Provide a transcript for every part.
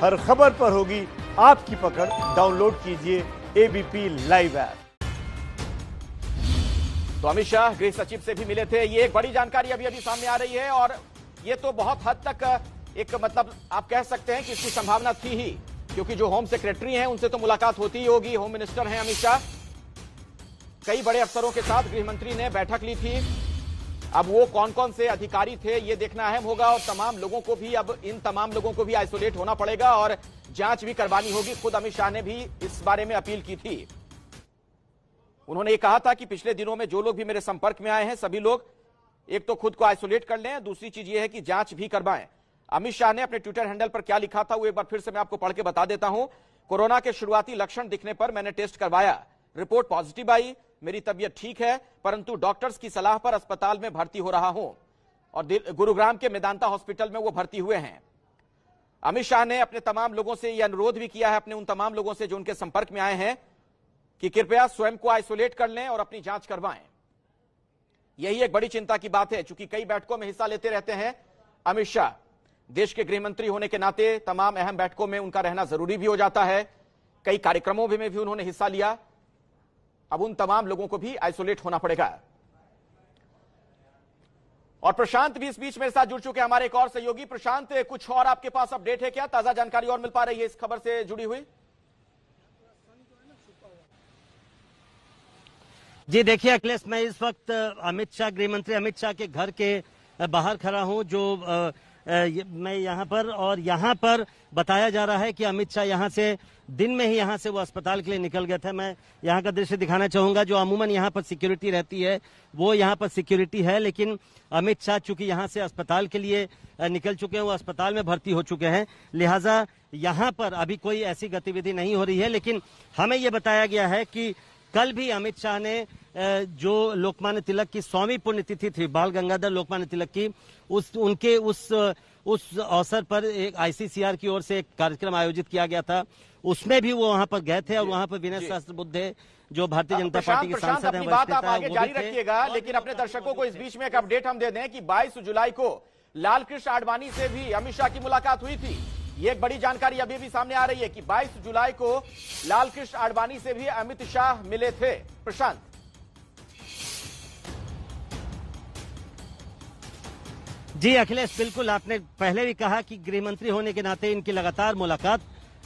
हर खबर पर होगी आपकी पकड़। डाउनलोड कीजिए एबीपी लाइव ऐप। तो अमित शाह गृह सचिव से भी मिले थे, ये एक बड़ी जानकारी अभी अभी सामने आ रही है और ये तो बहुत हद तक एक मतलब आप कह सकते हैं कि इसकी संभावना थी ही, क्योंकि जो होम सेक्रेटरी हैं उनसे तो मुलाकात होती ही होगी। होम मिनिस्टर हैं अमित शाह, कई बड़े अफसरों के साथ गृह मंत्री ने बैठक ली थी। अब वो कौन कौन से अधिकारी थे ये देखना अहम होगा और तमाम लोगों को भी अब इन तमाम लोगों को भी आइसोलेट होना पड़ेगा और जांच भी करवानी होगी। खुद अमित शाह ने भी इस बारे में अपील की थी। उन्होंने ये कहा था कि पिछले दिनों में जो लोग भी मेरे संपर्क में आए हैं सभी लोग एक तो खुद को आइसोलेट कर लें, दूसरी चीज ये है कि जांच भी करवाएं। अमित शाह ने अपने ट्विटर हैंडल पर क्या लिखा था वो एक बार फिर से मैं आपको पढ़ के बता देता हूं। कोरोना के शुरुआती लक्षण दिखने पर मैंने टेस्ट करवाया, रिपोर्ट पॉजिटिव आई, मेरी तबीयत ठीक है, परंतु डॉक्टर्स की सलाह पर अस्पताल में भर्ती हो रहा हूं और गुरुग्राम के मेदांता हॉस्पिटल में वो भर्ती हुए हैं। अमित शाह ने अपने तमाम लोगों से यह अनुरोध भी किया है, अपने उन तमाम लोगों से जो उनके संपर्क में आए हैं, कि कृपया स्वयं को आइसोलेट कर लें और अपनी जांच करवाएं। यही एक बड़ी चिंता की बात है, चूंकि कई बैठकों में हिस्सा लेते रहते हैं अमित शाह। देश के गृह मंत्री होने के नाते तमाम अहम बैठकों में उनका रहना जरूरी भी हो जाता है। कई कार्यक्रमों में भी उन्होंने हिस्सा लिया। अब उन तमाम लोगों को भी आइसोलेट होना पड़ेगा। और प्रशांत भी इस बीच मेरे साथ जुड़ चुके हैं, हमारे एक और सहयोगी। प्रशांत, कुछ और आपके पास अपडेट है क्या? ताजा जानकारी और मिल पा रही है इस खबर से जुड़ी हुई? जी देखिए अखिलेश, मैं इस वक्त अमित शाह, गृह मंत्री अमित शाह के घर के बाहर खड़ा हूं, जो मैं यहाँ पर, और यहाँ पर बताया जा रहा है कि अमित शाह यहाँ से दिन में ही यहाँ से वो अस्पताल के लिए निकल गए थे। मैं यहाँ का दृश्य दिखाना चाहूंगा। जो अमूमन यहाँ पर सिक्योरिटी रहती है वो यहाँ पर सिक्योरिटी है, लेकिन अमित शाह चूंकि यहाँ से अस्पताल के लिए निकल चुके हैं, वो अस्पताल में भर्ती हो चुके हैं, लिहाजा यहाँ पर अभी कोई ऐसी गतिविधि नहीं हो रही है। लेकिन हमें ये बताया गया है कि कल भी अमित शाह ने जो लोकमान्य तिलक की 100वीं पुण्यतिथि थी, बाल गंगाधर लोकमान्य तिलक की, उस अवसर पर एक आईसीसीआर की ओर से एक कार्यक्रम आयोजित किया गया था, उसमें भी वो वहां पर गए थे और वहां पर विनय सहस्त्रबुद्धे जो भारतीय जनता पार्टी के सांसद हैं, बात आप आगे जारी रखिएगा, लेकिन अपने दर्शकों को इस बीच में एक अपडेट हम दे दें कि 22 जुलाई को लालकृष्ण आडवाणी से भी अमित शाह की मुलाकात हुई थी। ये एक बड़ी जानकारी अभी भी सामने आ रही है कि 22 जुलाई को लालकृष्ण आडवाणी से भी अमित शाह मिले थे। प्रशांत जी अखिलेश, बिल्कुल आपने पहले भी कहा कि गृह मंत्री होने के नाते इनकी लगातार मुलाकात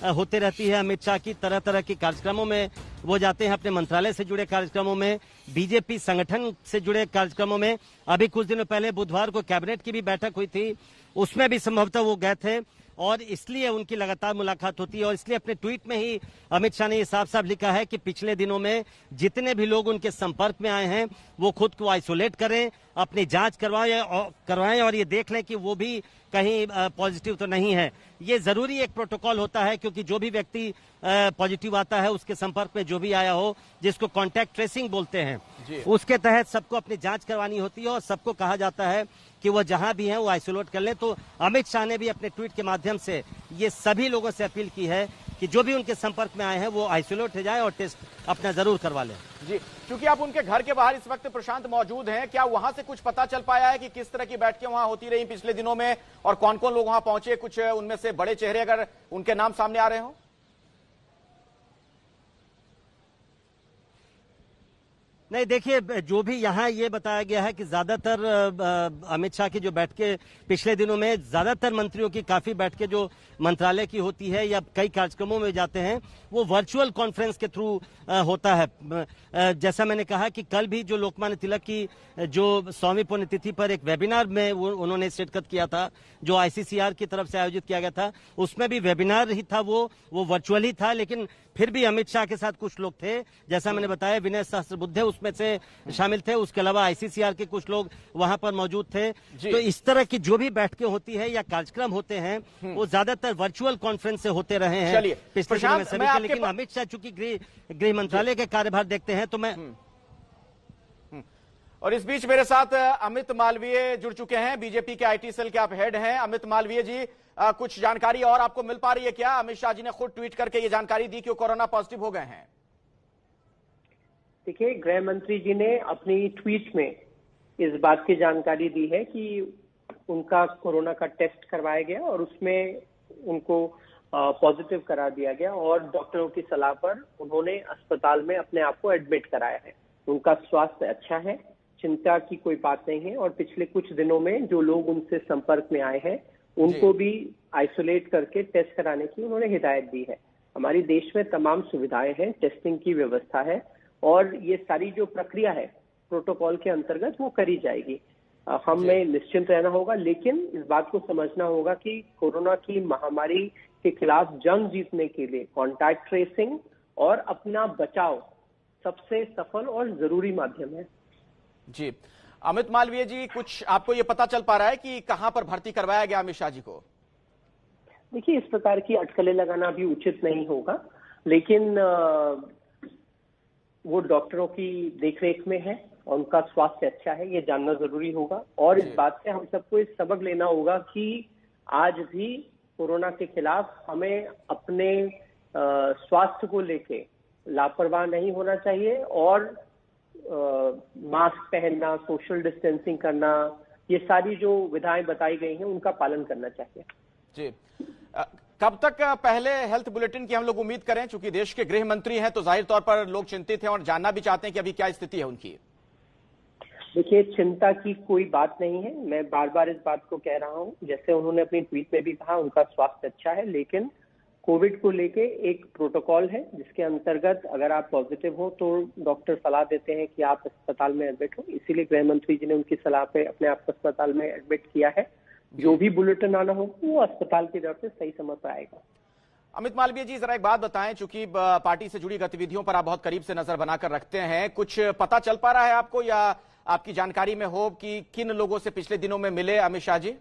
होते रहती है। अमित शाह की तरह तरह के कार्यक्रमों में वो जाते हैं, अपने मंत्रालय से जुड़े कार्यक्रमों में, बीजेपी संगठन से जुड़े कार्यक्रमों में। अभी कुछ दिनों पहले बुधवार को कैबिनेट की भी बैठक हुई थी, उसमें भी संभवतः वो गए थे और इसलिए उनकी लगातार मुलाकात होती है। और इसलिए अपने ट्वीट में ही अमित शाह ने ये साफ साफ लिखा है कि पिछले दिनों में जितने भी लोग उनके संपर्क में आए हैं वो खुद को आइसोलेट करें, अपनी जांच करवाएं और ये देख लें कि वो भी कहीं पॉजिटिव तो नहीं है। ये जरूरी एक प्रोटोकॉल होता है, क्योंकि जो भी व्यक्ति पॉजिटिव आता है उसके संपर्क में जो भी आया हो, जिसको कॉन्टैक्ट ट्रेसिंग बोलते हैं, उसके तहत सबको अपनी जांच करवानी होती है और सबको कहा जाता है कि वो जहां भी हैं वो आइसोलेट कर लें। तो अमित शाह ने भी अपने ट्वीट के माध्यम से ये सभी लोगों से अपील की है कि जो भी उनके संपर्क में आए हैं वो आइसोलेट हो जाए और टेस्ट अपना जरूर करवा लें। जी, क्योंकि आप उनके घर के बाहर इस वक्त प्रशांत मौजूद हैं, क्या वहां से कुछ पता चल पाया है कि किस तरह की बैठकें वहां होती रही पिछले दिनों में और कौन कौन लोग वहां पहुंचे? कुछ उनमें से बड़े चेहरे अगर उनके नाम सामने आ रहे हो? नहीं, देखिए जो भी यहाँ ये बताया गया है कि ज्यादातर अमित शाह की जो बैठकें पिछले दिनों में, ज्यादातर मंत्रियों की काफी बैठकें जो मंत्रालय की होती है या कई कार्यक्रमों में जाते हैं वो वर्चुअल कॉन्फ्रेंस के थ्रू होता है। जैसा मैंने कहा कि कल भी जो लोकमान्य तिलक की जो 100वीं पुण्यतिथि पर एक वेबिनार में उन्होंने शिरकत किया था, जो आईसीसीआर की तरफ से आयोजित किया गया था, उसमें भी वेबिनार ही था, वो वर्चुअल ही था, लेकिन फिर भी अमित शाह के साथ कुछ लोग थे, जैसा मैंने बताया विनय सहस्त्रबुद्धे उसमें से शामिल थे, उसके अलावा आईसीसीआर के कुछ लोग वहां पर मौजूद थे। तो इस तरह की जो भी बैठकें होती है या कार्यक्रम होते हैं वो ज्यादातर वर्चुअल कॉन्फ्रेंस से होते रहे हैं पिछले दिनों में सभी के। लेकिन अमित शाह चूंकि गृह मंत्रालय के कार्यभार देखते हैं तो मैं और इस बीच मेरे साथ अमित मालवीय जुड़ चुके हैं, बीजेपी के आईटी सेल के आप हेड हैं। अमित मालवीय जी, कुछ जानकारी और आपको मिल पा रही है क्या? अमित शाह जी ने खुद ट्वीट करके ये जानकारी दी कि वो कोरोना पॉजिटिव हो गए हैं। देखिए, गृह मंत्री जी ने अपनी ट्वीट में इस बात की जानकारी दी है कि उनका कोरोना का टेस्ट करवाया गया और उसमें उनको पॉजिटिव करार दिया गया और डॉक्टरों की सलाह पर उन्होंने अस्पताल में अपने आप को एडमिट कराया है। उनका स्वास्थ्य अच्छा है, चिंता की कोई बात नहीं है और पिछले कुछ दिनों में जो लोग उनसे संपर्क में आए हैं उनको भी आइसोलेट करके टेस्ट कराने की उन्होंने हिदायत दी है। हमारी देश में तमाम सुविधाएं हैं, टेस्टिंग की व्यवस्था है और ये सारी जो प्रक्रिया है प्रोटोकॉल के अंतर्गत वो करी जाएगी। हमें निश्चिंत रहना होगा, लेकिन इस बात को समझना होगा कि कोरोना की महामारी के खिलाफ जंग जीतने के लिए कॉन्टैक्ट ट्रेसिंग और अपना बचाव सबसे सफल और जरूरी माध्यम है। जी अमित मालवीय जी, कुछ आपको ये पता चल पा रहा है कि कहां पर भर्ती करवाया गया अमित शाह जी को? देखिए, इस प्रकार की अटकलें लगाना भी उचित नहीं होगा, लेकिन वो डॉक्टरों की देखरेख में है और उनका स्वास्थ्य अच्छा है, ये जानना जरूरी होगा। और इस बात से हम सबको इस सबक लेना होगा कि आज भी कोरोना के खिलाफ हमें अपने स्वास्थ्य को लेके लापरवाह नहीं होना चाहिए और मास्क पहनना, सोशल डिस्टेंसिंग करना, ये सारी जो विधाएं बताई गई हैं उनका पालन करना चाहिए। जी कब तक पहले हेल्थ बुलेटिन की हम लोग उम्मीद करें? चूंकि देश के गृह मंत्री हैं तो जाहिर तौर पर लोग चिंतित हैं और जानना भी चाहते हैं कि अभी क्या स्थिति है उनकी। देखिए, चिंता की कोई बात नहीं है, मैं बार बार इस बात को कह रहा हूं। जैसे उन्होंने अपनी ट्वीट में भी कहा, उनका स्वास्थ्य अच्छा है, लेकिन कोविड को लेके एक प्रोटोकॉल है जिसके अंतर्गत अगर आप पॉजिटिव हो तो डॉक्टर सलाह देते हैं कि आप अस्पताल में एडमिट हो। इसीलिए गृह मंत्री जी ने उनकी सलाह पे अपने आप को अस्पताल में एडमिट किया है। जो भी बुलेटिन आना होगा वो अस्पताल की तरफ से सही समय पर आएगा। अमित मालवीय जी, जरा एक बात बताएं, चूंकि पार्टी से जुड़ी गतिविधियों पर आप बहुत करीब से नजर बनाकर रखते हैं, कुछ पता चल पा रहा है आपको या आपकी जानकारी में हो कि किन लोगों से पिछले दिनों में मिले अमित शाह जी?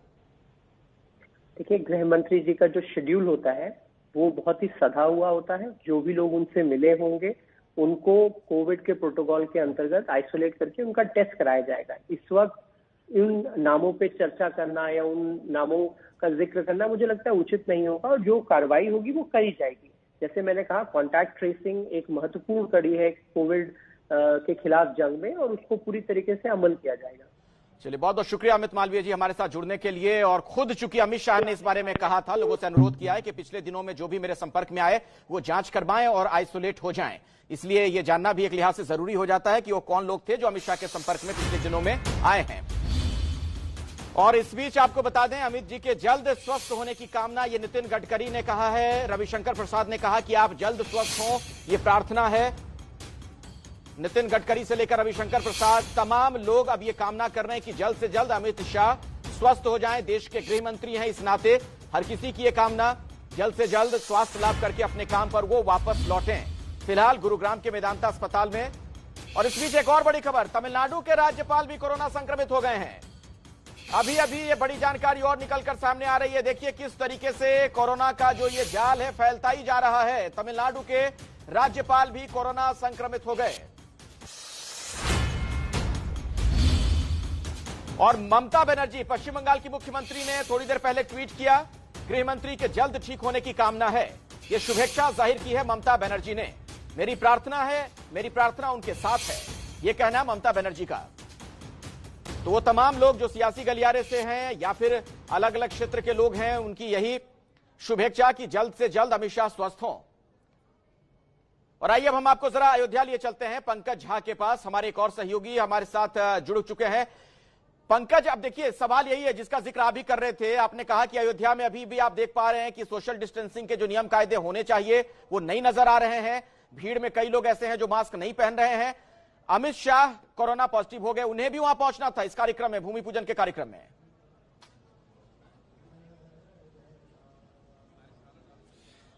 देखिए, गृह मंत्री जी का जो शेड्यूल होता है वो बहुत ही सधा हुआ होता है। जो भी लोग उनसे मिले होंगे उनको कोविड के प्रोटोकॉल के अंतर्गत आइसोलेट करके उनका टेस्ट कराया जाएगा। इस वक्त उन नामों पे चर्चा करना या उन नामों का जिक्र करना मुझे लगता है उचित नहीं होगा और जो कार्रवाई होगी वो करी जाएगी। जैसे मैंने कहा, कॉन्टैक्ट ट्रेसिंग एक महत्वपूर्ण कड़ी है कोविड के खिलाफ जंग में और उसको पूरी तरीके से अमल किया जाएगा। चलिए, बहुत बहुत शुक्रिया अमित मालवीय जी हमारे साथ जुड़ने के लिए। और खुद चूंकि अमित शाह ने इस बारे में कहा था, लोगों से अनुरोध किया है कि पिछले दिनों में जो भी मेरे संपर्क में आए वो जांच करवाएं और आइसोलेट हो जाएं। इसलिए ये जानना भी एक लिहाज से जरूरी हो जाता है कि वो कौन लोग थे जो अमित शाह के संपर्क में पिछले दिनों में आए हैं। और इस बीच आपको बता दें, अमित जी के जल्द स्वस्थ होने की कामना ये नितिन गडकरी ने कहा है, रविशंकर प्रसाद ने कहा कि आप जल्द स्वस्थ हों, ये प्रार्थना है। नितिन गडकरी से लेकर रविशंकर प्रसाद, तमाम लोग अब ये कामना कर रहे हैं कि जल्द से जल्द अमित शाह स्वस्थ हो जाएं। देश के गृह मंत्री हैं, इस नाते हर किसी की ये कामना, जल्द से जल्द स्वास्थ्य लाभ करके अपने काम पर वो वापस लौटें। फिलहाल गुरुग्राम के मेदांता अस्पताल में। और इस बीच एक और बड़ी खबर, तमिलनाडु के राज्यपाल भी कोरोना संक्रमित हो गए हैं। अभी अभी ये बड़ी जानकारी और निकलकर सामने आ रही है। देखिए किस तरीके से कोरोना का जो ये जाल है फैलता ही जा रहा है। तमिलनाडु के राज्यपाल भी कोरोना संक्रमित हो गए। और ममता बनर्जी, पश्चिम बंगाल की मुख्यमंत्री, ने थोड़ी देर पहले ट्वीट किया, गृह मंत्री के जल्द ठीक होने की कामना है। यह शुभेच्छा जाहिर की है ममता बनर्जी ने। मेरी प्रार्थना है, मेरी प्रार्थना उनके साथ है, यह कहना ममता बनर्जी का। तो वो तमाम लोग जो सियासी गलियारे से हैं या फिर अलग अलग क्षेत्र के लोग हैं, उनकी यही शुभेच्छा कि जल्द से जल्द अमित शाह स्वस्थ हों। और आइए अब हम आपको जरा अयोध्या लिए चलते हैं, पंकज झा के पास। हमारे एक और सहयोगी हमारे साथ जुड़ चुके हैं। पंकज, अब देखिए सवाल यही है जिसका जिक्र आप भी कर रहे थे। आपने कहा कि अयोध्या में अभी भी आप देख पा रहे हैं कि सोशल डिस्टेंसिंग के जो नियम कायदे होने चाहिए वो नहीं नजर आ रहे हैं। भीड़ में कई लोग ऐसे हैं जो मास्क नहीं पहन रहे हैं। अमित शाह कोरोना पॉजिटिव हो गए, उन्हें भी वहां पहुंचना था इस कार्यक्रम में, भूमि पूजन के कार्यक्रम में।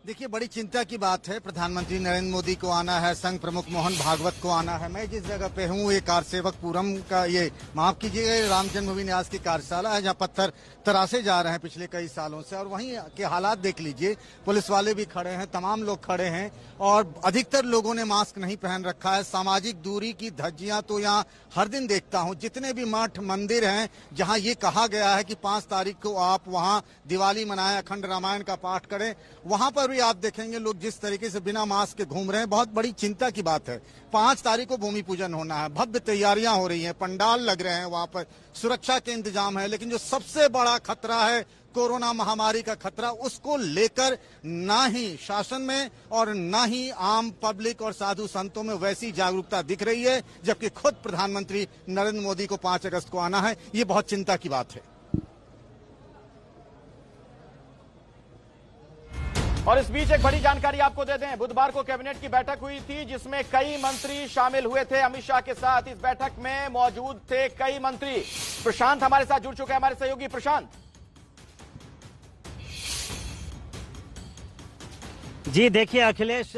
देखिए, बड़ी चिंता की बात है। प्रधानमंत्री नरेंद्र मोदी को आना है, संघ प्रमुख मोहन भागवत को आना है। मैं जिस जगह पे हूँ ये कारसेवकपुरम का, ये माफ कीजिएगा, राम जन्मभूमि न्यास की कार्यशाला है जहाँ पत्थर तराशे जा रहे हैं पिछले कई सालों से। और वहीं के हालात देख लीजिए, पुलिस वाले भी खड़े हैं, तमाम लोग खड़े हैं और अधिकतर लोगों ने मास्क नहीं पहन रखा है। सामाजिक दूरी की धज्जियां तो यहाँ हर दिन देखता हूँ। जितने भी मठ मंदिर हैं जहाँ ये कहा गया है कि 5 तारीख को आप वहाँ दिवाली मनाएं, अखंड रामायण का पाठ करें, वहां पर भी आप देखेंगे लोग जिस तरीके से बिना मास्क के घूम रहे हैं, बहुत बड़ी चिंता की बात है। 5 तारीख को भूमि पूजन होना है, भव्य तैयारियां हो रही हैं, पंडाल लग रहे हैं, वहां पर सुरक्षा के इंतजाम है, लेकिन जो सबसे बड़ा खतरा है कोरोना महामारी का खतरा, उसको लेकर ना ही शासन में और ना ही आम पब्लिक और साधु संतों में वैसी जागरूकता दिख रही है, जबकि खुद प्रधानमंत्री नरेंद्र मोदी को 5 अगस्त को आना है। ये बहुत चिंता की बात है। और इस बीच एक बड़ी जानकारी आपको दे दें, बुधवार को कैबिनेट की बैठक हुई थी जिसमें कई मंत्री शामिल हुए थे अमित शाह के साथ। इस बैठक में मौजूद थे कई मंत्री। प्रशांत हमारे साथ जुड़ चुके हैं, हमारे सहयोगी प्रशांत। जी देखिए अखिलेश,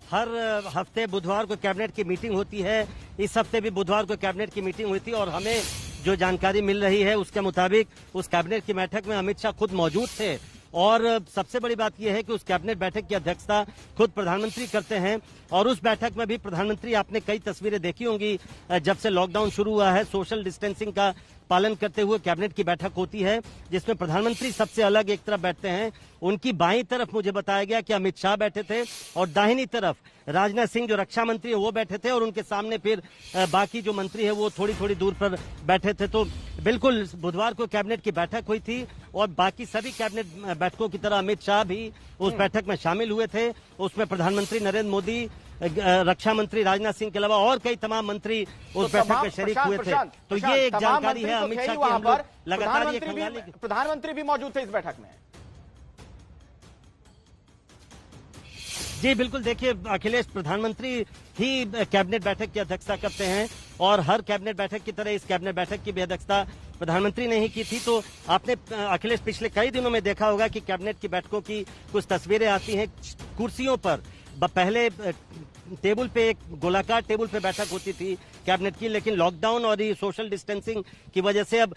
हर हफ्ते बुधवार को कैबिनेट की मीटिंग होती है। इस हफ्ते भी बुधवार को कैबिनेट की मीटिंग हुई थी और हमें जो जानकारी मिल रही है उसके मुताबिक उस कैबिनेट की बैठक में अमित शाह खुद मौजूद थे। और सबसे बड़ी बात यह है कि उस कैबिनेट बैठक की अध्यक्षता खुद प्रधानमंत्री करते हैं। और उस बैठक में भी प्रधानमंत्री, आपने कई तस्वीरें देखी होंगी, जब से लॉकडाउन शुरू हुआ है सोशल डिस्टेंसिंग का पालन करते हुए कैबिनेट की बैठक होती है, जिसमें प्रधानमंत्री सबसे अलग एक तरफ बैठते हैं। उनकी बाईं तरफ मुझे बताया गया कि अमित शाह बैठे थे और दाहिनी तरफ राजनाथ सिंह जो रक्षा मंत्री है वो बैठे थे और उनके सामने फिर बाकी जो मंत्री है वो थोड़ी थोड़ी दूर पर बैठे थे। तो बिल्कुल बुधवार को कैबिनेट की बैठक हुई थी और बाकी सभी कैबिनेट बैठकों की तरह अमित शाह भी उस बैठक में शामिल हुए थे। उसमें प्रधानमंत्री नरेंद्र मोदी, रक्षा मंत्री राजनाथ सिंह के अलावा और कई तमाम मंत्री उस बैठक में शरीक हुए थे। तो ये एक जानकारी है अमित शाह की। हम लोग लगातार ये प्रधानमंत्री भी मौजूद थे इस बैठक में। जी बिल्कुल, देखिए अखिलेश, प्रधानमंत्री ही कैबिनेट बैठक की अध्यक्षता करते हैं और हर कैबिनेट बैठक की तरह इस कैबिनेट बैठक की भी अध्यक्षता प्रधानमंत्री ने ही की थी। तो आपने अखिलेश पिछले कई दिनों में देखा होगा कि कैबिनेट की बैठकों की कुछ तस्वीरें आती हैं। कुर्सियों पर पहले टेबल पे, एक गोलाकार टेबल पे बैठक होती थी कैबिनेट की, लेकिन लॉकडाउन और ये सोशल डिस्टेंसिंग की वजह से अब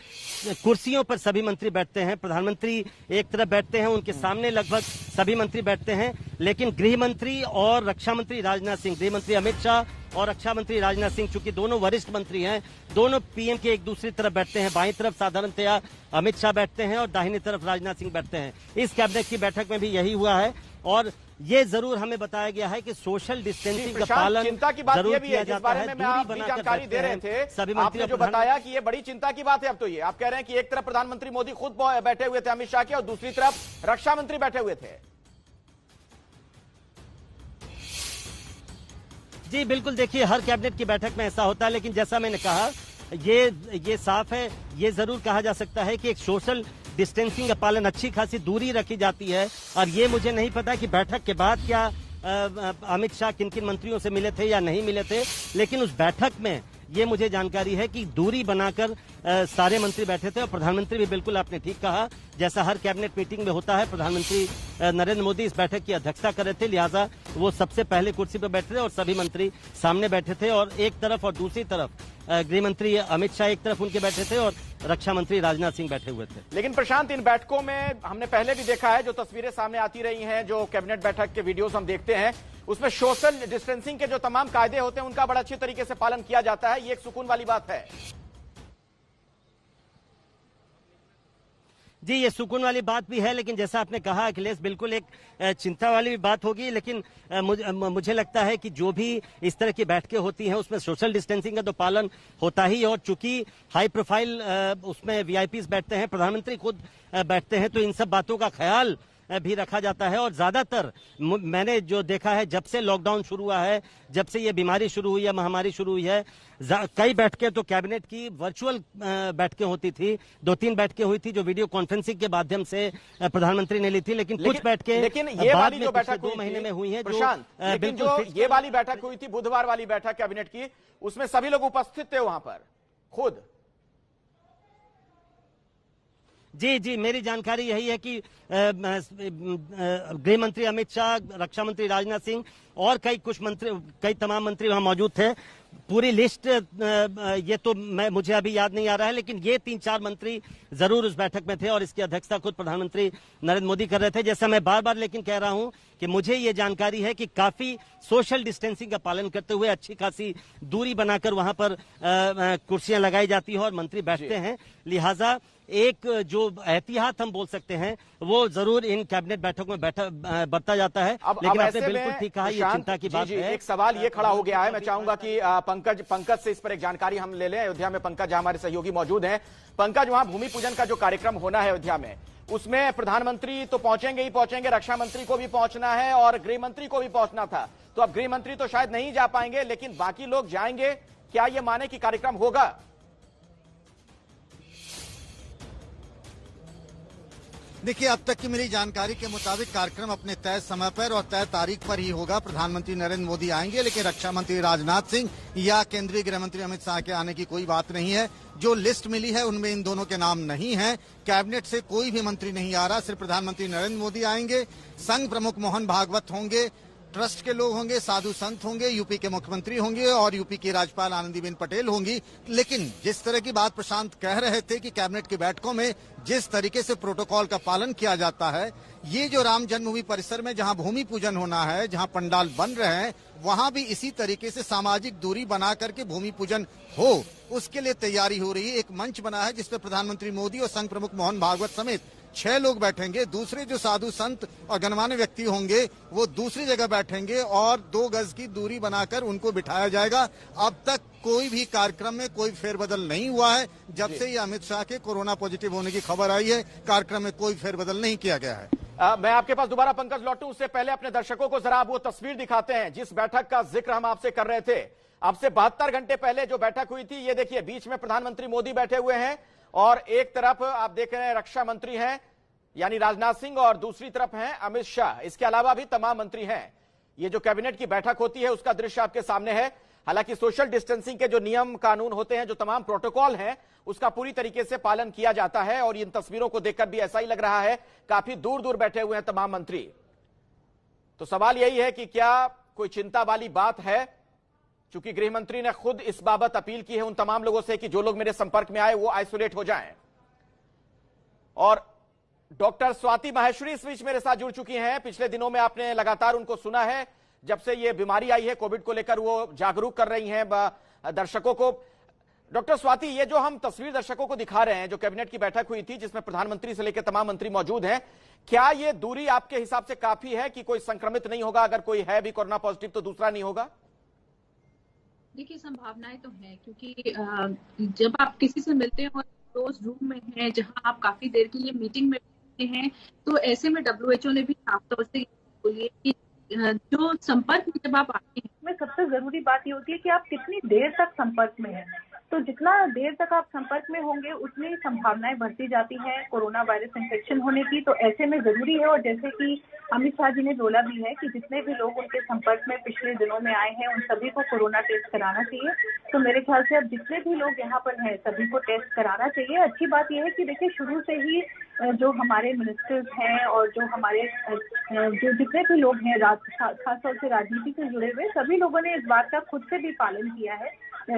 कुर्सियों पर सभी मंत्री बैठते हैं। प्रधानमंत्री एक तरफ बैठते हैं, उनके सामने लगभग सभी मंत्री बैठते हैं, लेकिन गृह मंत्री और रक्षा मंत्री राजनाथ सिंह, गृह मंत्री अमित शाह और रक्षा मंत्री राजनाथ सिंह, चूंकि दोनों वरिष्ठ मंत्री हैं, दोनों पीएम के एक दूसरी तरफ बैठते हैं। बाईं तरफ साधारणतया अमित शाह बैठते हैं और दाहिनी तरफ राजनाथ सिंह बैठते हैं। इस कैबिनेट की बैठक में भी यही हुआ है और ये जरूर हमें बताया गया है कि सोशल डिस्टेंसिंग का पालन चिंता की बात जरूर ये भी है, किया जिस बारे जाता है। में आप भी जानकारी दे रहे थे, सभी आपने जो बताया कि ये बड़ी चिंता की बात है। अब तो ये आप कह रहे हैं कि एक तरफ प्रधानमंत्री मोदी खुद बैठे हुए थे अमित शाह के और दूसरी तरफ रक्षा मंत्री बैठे हुए थे। जी बिल्कुल, देखिए हर कैबिनेट की बैठक में ऐसा होता है, लेकिन जैसा मैंने कहा ये साफ है, ये जरूर कहा जा सकता है कि एक सोशल डिस्टेंसिंग का पालन, अच्छी खासी दूरी रखी जाती है। और ये मुझे नहीं पता कि बैठक के बाद क्या अमित शाह किन किन मंत्रियों से मिले थे या नहीं मिले थे, लेकिन उस बैठक में ये मुझे जानकारी है कि दूरी बनाकर सारे मंत्री बैठे थे। और प्रधानमंत्री भी, बिल्कुल आपने ठीक कहा, जैसा हर कैबिनेट मीटिंग में होता है, प्रधानमंत्री नरेंद्र मोदी इस बैठक की अध्यक्षता कर रहे थे, लिहाजा वो सबसे पहले कुर्सी पर बैठे थे और सभी मंत्री सामने बैठे थे। और एक तरफ और दूसरी तरफ गृह मंत्री अमित शाह एक तरफ उनके बैठे थे और रक्षा मंत्री राजनाथ सिंह बैठे हुए थे। लेकिन प्रशांत, इन बैठकों में हमने पहले भी देखा है, जो तस्वीरें सामने आती रही हैं, जो कैबिनेट बैठक के वीडियोस हम देखते हैं, उसमें सोशल डिस्टेंसिंग के जो तमाम कायदे होते हैं उनका बड़ा अच्छी तरीके से पालन किया जाता है। ये एक सुकून वाली बात है। जी, ये सुकून वाली बात भी है, लेकिन जैसा आपने कहा अखिलेश, बिल्कुल एक चिंता वाली भी बात होगी। लेकिन मुझे लगता है कि जो भी इस तरह की बैठकें होती हैं उसमें सोशल डिस्टेंसिंग का तो पालन होता ही, और चूंकि हाई प्रोफाइल उसमें वीआईपीज बैठते हैं, प्रधानमंत्री खुद बैठते हैं, तो इन सब बातों का ख्याल भी रखा जाता है। और ज्यादातर मैंने जो देखा है, जब से लॉकडाउन शुरू हुआ है, जब से ये बीमारी शुरू हुई है, महामारी शुरू हुई है, कई बैठकें तो कैबिनेट की वर्चुअल बैठकें होती थी। 2-3 बैठकें हुई थी जो वीडियो कॉन्फ्रेंसिंग के माध्यम से प्रधानमंत्री ने ली थी, लेकिन कुछ बैठकें लेकिन ये वाली जो बैठक 2 महीने में हुई है, लेकिन जो ये वाली बैठक हुई थी, बुधवार वाली बैठक कैबिनेट की, उसमें सभी लोग उपस्थित थे वहां पर खुद। जी, मेरी जानकारी यही है कि गृह मंत्री अमित शाह, रक्षा मंत्री राजनाथ सिंह और कई तमाम मंत्री वहां मौजूद थे। पूरी लिस्ट ये तो मुझे अभी याद नहीं आ रहा है, लेकिन ये 3-4 मंत्री जरूर उस बैठक में थे और इसकी अध्यक्षता खुद प्रधानमंत्री नरेंद्र मोदी कर रहे थे। जैसा मैं बार बार लेकिन कह रहा हूं कि मुझे ये जानकारी है कि काफी सोशल डिस्टेंसिंग का पालन करते हुए अच्छी खासी दूरी बनाकर वहां पर कुर्सियां लगाई जाती है और मंत्री बैठते हैं। लिहाजा एक जो एहतियात हम बोल सकते हैं वो जरूर इन कैबिनेट बैठकों में बरता जाता है। लेकिन आपने बिल्कुल ठीक कहा, ये चिंता की बात है। एक सवाल ये खड़ा हो गया है, मैं चाहूंगा कि पंकज से इस पर एक जानकारी हम ले लें। अयोध्या में पंकज हमारे सहयोगी मौजूद हैं। पंकज, वहां भूमि पूजन का जो कार्यक्रम होना है अयोध्या में, उसमें प्रधानमंत्री तो पहुंचेंगे ही पहुंचेंगे, रक्षा मंत्री को भी पहुंचना है और गृह मंत्री को भी पहुंचना था। तो अब गृह मंत्री तो शायद नहीं जा पाएंगे, लेकिन बाकी लोग जाएंगे। क्या ये माने कि कार्यक्रम होगा? देखिए, अब तक की मिली जानकारी के मुताबिक कार्यक्रम अपने तय समय पर और तय तारीख पर ही होगा। प्रधानमंत्री नरेंद्र मोदी आएंगे, लेकिन रक्षा मंत्री राजनाथ सिंह या केंद्रीय गृह मंत्री अमित शाह के आने की कोई बात नहीं है। जो लिस्ट मिली है उनमें इन दोनों के नाम नहीं है। कैबिनेट से कोई भी मंत्री नहीं आ रहा, सिर्फ प्रधानमंत्री नरेंद्र मोदी आएंगे। संघ प्रमुख मोहन भागवत होंगे, ट्रस्ट के लोग होंगे, साधु संत होंगे, यूपी के मुख्यमंत्री होंगे और यूपी की राज्यपाल आनंदीबेन पटेल होंगी। लेकिन जिस तरह की बात प्रशांत कह रहे थे कि कैबिनेट की बैठकों में जिस तरीके से प्रोटोकॉल का पालन किया जाता है, ये जो राम जन्मभूमि परिसर में जहां भूमि पूजन होना है, जहां पंडाल बन रहे हैं, वहां भी इसी तरीके से सामाजिक दूरी बना करके भूमि पूजन हो, उसके लिए तैयारी हो रही है। एक मंच बना है जिसपे प्रधानमंत्री मोदी और संघ प्रमुख मोहन भागवत समेत 6 लोग बैठेंगे। दूसरे जो साधु संत और गणमान्य व्यक्ति होंगे वो दूसरी जगह बैठेंगे और 2 गज की दूरी बनाकर उनको बिठाया जाएगा। अब तक कोई भी कार्यक्रम में कोई फेरबदल नहीं हुआ है। जब से ये अमित शाह के कोरोना पॉजिटिव होने की खबर आई है, कार्यक्रम में कोई फेरबदल नहीं किया गया है। मैं आपके पास दोबारा पंकज लौटूं, उससे पहले अपने दर्शकों को जरा वो तस्वीर दिखाते हैं जिस बैठक का जिक्र हम आपसे कर रहे थे। आपसे 72 घंटे पहले जो बैठक हुई थी, ये देखिए, बीच में प्रधानमंत्री मोदी बैठे हुए हैं और एक तरफ आप देख रहे हैं रक्षा मंत्री हैं यानी राजनाथ सिंह और दूसरी तरफ हैं अमित शाह। इसके अलावा भी तमाम मंत्री हैं। ये जो कैबिनेट की बैठक होती है उसका दृश्य आपके सामने है। हालांकि सोशल डिस्टेंसिंग के जो नियम कानून होते हैं, जो तमाम प्रोटोकॉल हैं, उसका पूरी तरीके से पालन किया जाता है और इन तस्वीरों को देखकर भी ऐसा ही लग रहा है, काफी दूर दूर बैठे हुए हैं तमाम मंत्री। तो सवाल यही है कि क्या कोई चिंता वाली बात है? चूंकि गृह मंत्री ने खुद इस बाबत अपील की है उन तमाम लोगों से कि जो लोग मेरे संपर्क में आए वो आइसोलेट हो जाएं। और डॉक्टर स्वाति माहेश्वरी इस बीच मेरे साथ जुड़ चुकी हैं। पिछले दिनों में आपने लगातार उनको सुना है, जब से ये बीमारी आई है कोविड को लेकर वो जागरूक कर रही हैं दर्शकों को। डॉक्टर स्वाति, ये जो हम तस्वीर दर्शकों को दिखा रहे हैं, जो कैबिनेट की बैठक हुई थी जिसमें प्रधानमंत्री से लेकर तमाम मंत्री मौजूद हैं, क्या ये दूरी आपके हिसाब से काफी है कि कोई संक्रमित नहीं होगा? अगर कोई है भी कोरोना पॉजिटिव तो दूसरा नहीं होगा? देखिए, संभावनाएं तो है, क्योंकि जब आप किसी से मिलते हैं और क्लोज रूम में हैं, जहां आप काफी देर के लिए मीटिंग में हैं, तो ऐसे में WHO ने भी साफ तौर से बोली है कि जो संपर्क में जब आप आते हैं, में सबसे जरूरी बात ये होती है कि आप कितनी देर तक संपर्क में हैं। तो जितना देर तक आप संपर्क में होंगे उतनी संभावनाएं बढ़ती जाती हैं कोरोना वायरस इन्फेक्शन होने की। तो ऐसे में जरूरी है, और जैसे कि अमित शाह जी ने बोला भी है कि जितने भी लोग उनके संपर्क में पिछले दिनों में आए हैं उन सभी को कोरोना टेस्ट कराना चाहिए। तो मेरे ख्याल से अब जितने भी लोग यहाँ पर हैं सभी को टेस्ट कराना चाहिए। अच्छी बात यह है कि देखिए, शुरू से ही जो हमारे मिनिस्टर्स हैं और जो हमारे जो जितने भी लोग हैं खासतौर से राजनीति से जुड़े हुए, सभी लोगों ने इस बात का खुद से भी पालन किया है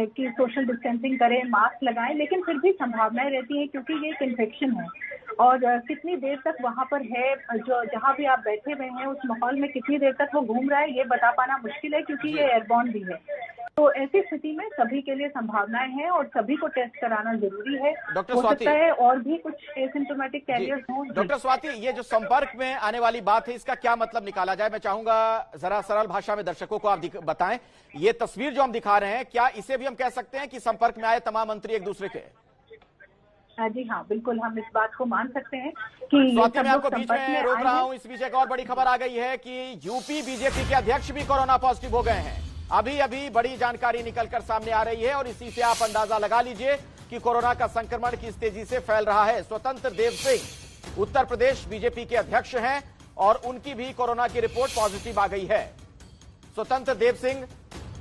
कि सोशल डिस्टेंसिंग करें, मास्क लगाएं। लेकिन फिर भी संभावनाएं रहती हैं क्योंकि ये एक इन्फेक्शन है और कितनी देर तक वहाँ पर है, जो जहाँ भी आप बैठे हुए हैं उस माहौल में कितनी देर तक वो घूम रहा है, ये बता पाना मुश्किल है क्योंकि ये एयरबॉर्न भी है। तो ऐसी स्थिति में सभी के लिए संभावनाएं हैं और सभी को टेस्ट कराना जरूरी है। डॉक्टर हो स्वाति, सकता है और भी कुछ एसिम्प्टोमेटिक कैरियर्स हों। डॉक्टर स्वाति, ये जो संपर्क में आने वाली बात है, इसका क्या मतलब निकाला जाए? मैं चाहूंगा जरा सरल भाषा में दर्शकों को आप बताएं। ये तस्वीर जो हम दिखा रहे हैं, क्या इसे भी हम कह सकते हैं कि संपर्क में आए तमाम मंत्री एक दूसरे के? जी हाँ, बिल्कुल हम इस बात को मान सकते हैं कि स्वाति, मैं आपको बीच में रोक रहा हूं। इस बीच एक और बड़ी खबर आ गई है कि यूपी बीजेपी के अध्यक्ष भी कोरोना पॉजिटिव हो गए हैं। अभी अभी बड़ी जानकारी निकलकर सामने आ रही है और इसी से आप अंदाजा लगा लीजिए कि कोरोना का संक्रमण किस तेजी से फैल रहा है। स्वतंत्र देव सिंह उत्तर प्रदेश बीजेपी के अध्यक्ष हैं और उनकी भी कोरोना की रिपोर्ट पॉजिटिव आ गई है। स्वतंत्र देव सिंह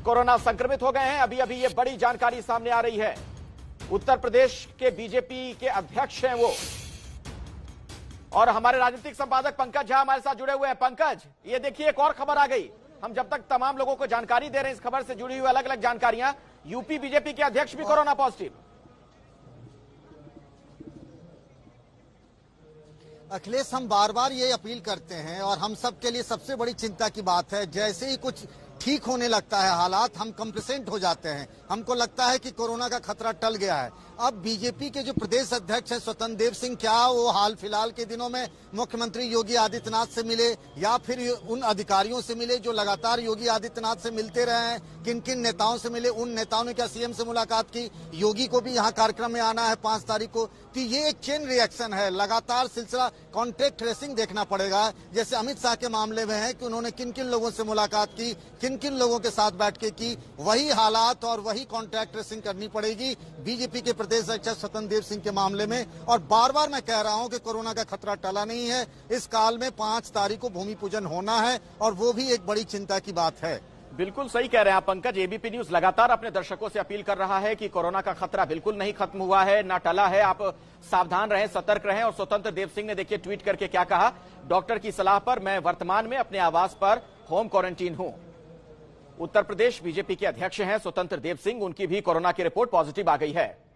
कोरोना संक्रमित हो गए हैं। अभी अभी ये बड़ी जानकारी सामने आ रही है। उत्तर प्रदेश के बीजेपी के अध्यक्ष हैं वो। और हमारे राजनीतिक संपादक पंकज झा हमारे साथ जुड़े हुए हैं। पंकज, ये देखिए एक और खबर आ गई। हम जब तक तमाम लोगों को जानकारी दे रहे हैं इस खबर से जुड़ी हुई अलग अलग जानकारियां, यूपी बीजेपी के अध्यक्ष भी कोरोना पॉजिटिव। अखिलेश, हम बार बार ये अपील करते हैं और हम सब के लिए सबसे बड़ी चिंता की बात है, जैसे ही कुछ ठीक होने लगता है हालात, हम कंप्लेसेंट हो जाते हैं, हमको लगता है कि कोरोना का खतरा टल गया है। अब बीजेपी के जो प्रदेश अध्यक्ष हैं स्वतंत्र देव सिंह, क्या वो हाल फिलहाल के दिनों में मुख्यमंत्री योगी आदित्यनाथ से मिले या फिर उन अधिकारियों से मिले जो लगातार योगी आदित्यनाथ से मिलते रहे हैं? किन किन नेताओं से मिले? उन नेताओं ने क्या सीएम से मुलाकात की? योगी को भी यहाँ कार्यक्रम में आना है 5 तारीख को। तो ये एक चेन रिएक्शन है, लगातार सिलसिला कॉन्टेक्ट ट्रेसिंग देखना पड़ेगा। जैसे अमित शाह के मामले में है कि उन्होंने किन किन लोगों से मुलाकात की, किन किन लोगों के साथ बैठ के की, वही हालात और वही कॉन्टैक्ट ट्रेसिंग करनी पड़ेगी बीजेपी के प्रदेश अध्यक्ष स्वतंत्र देव सिंह के मामले में। और बार बार मैं कह रहा हूं कि कोरोना का खतरा टला नहीं है। इस काल में 5 तारीख को भूमि पूजन होना है और वो भी एक बड़ी चिंता की बात है। बिल्कुल सही कह रहे हैं आप पंकज। एबीपी न्यूज लगातार अपने दर्शकों से अपील कर रहा है कि कोरोना का खतरा बिल्कुल नहीं खत्म हुआ है, ना टला है। आप सावधान रहें, सतर्क रहें। और स्वतंत्र देव सिंह ने देखिए ट्वीट करके क्या कहा, डॉक्टर की सलाह पर मैं वर्तमान में अपने आवास पर होम क्वारंटीन हूं। उत्तर प्रदेश बीजेपी के अध्यक्ष हैं स्वतंत्र देव सिंह, उनकी भी कोरोना की रिपोर्ट पॉजिटिव आ गई है।